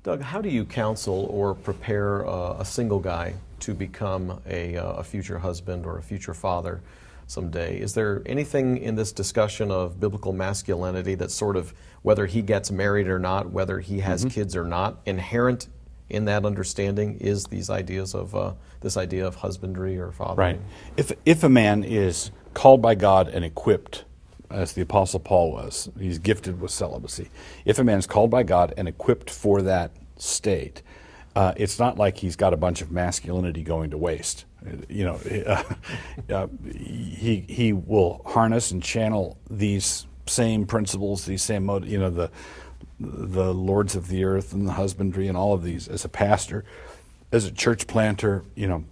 Doug, how do you counsel or prepare a single guy to become a future husband or a future father someday? Is there anything in this discussion of biblical masculinity that sort of, whether he gets married or not, whether he has kids or not, inherent in that understanding is these ideas of this idea of husbandry or fathering? Right. If a man is called by God and equipped, as the Apostle Paul was, he's gifted with celibacy. If a man is called by God and equipped for that state, it's not like he's got a bunch of masculinity going to waste. You know, he will harness and channel these same principles, these same the lords of the earth and the husbandry and all of these as a pastor, as a church planter. You know,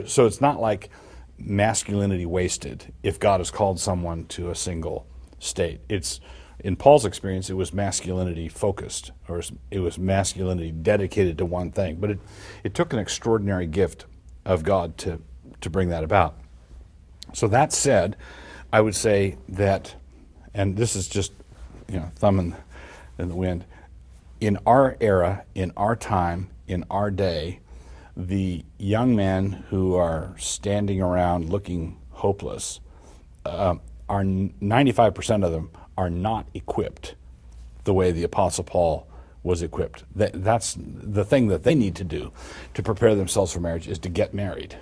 so it's not like masculinity wasted if God has called someone to a single state. It's, in Paul's experience, it was masculinity focused, or it was masculinity dedicated to one thing. But it took an extraordinary gift of God to bring that about. So that said, I would say that, and this is just, you know, thumb in the wind, in our era, in our time, in our day, the young men who are standing around looking hopeless, are 95% of them are not equipped the way the Apostle Paul was equipped. That's the thing that they need to do to prepare themselves for marriage, is to get married.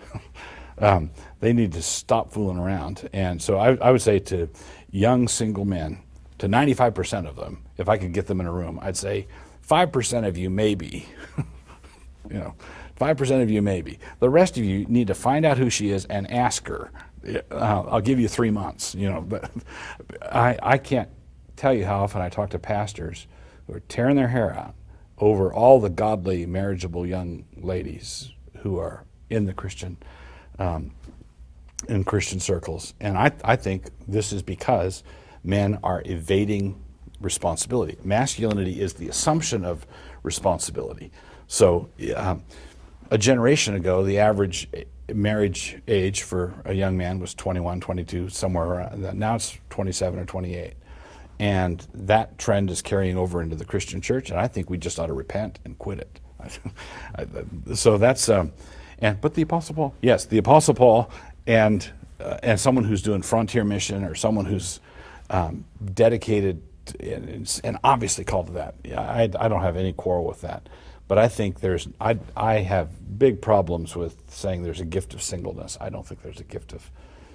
They need to stop fooling around. And so I would say to young single men, to 95% of them, if I could get them in a room, I'd say 5% of you maybe, you know, 5% of you maybe. The rest of you need to find out who she is and ask her. I'll give you 3 months, you know. But I can't tell you how often I talk to pastors who are tearing their hair out over all the godly, marriageable young ladies who are in the Christian circles. And I think this is because men are evading responsibility. Masculinity is the assumption of responsibility. So a generation ago, the average marriage age for a young man was 21, 22, somewhere around that. Now it's 27 or 28. And that trend is carrying over into the Christian church, and I think we just ought to repent and quit it. So that's, but the Apostle Paul, yes, the Apostle Paul, and someone who's doing frontier mission, or someone who's dedicated and obviously called to that. Yeah, I don't have any quarrel with that. But I think I have big problems with saying there's a gift of singleness. I don't think there's a gift of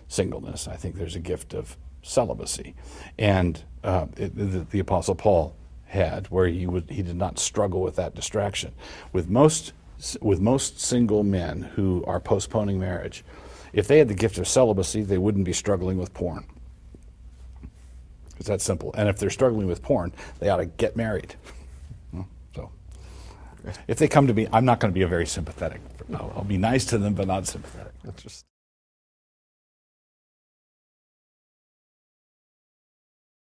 singleness. I think there's a gift of celibacy. And the Apostle Paul had, where he did not struggle with that distraction. With most single men who are postponing marriage, if they had the gift of celibacy, they wouldn't be struggling with porn. It's that simple. And if they're struggling with porn, they ought to get married. So if they come to me, I'm not going to be a very sympathetic. I'll be nice to them, but not sympathetic. Interesting.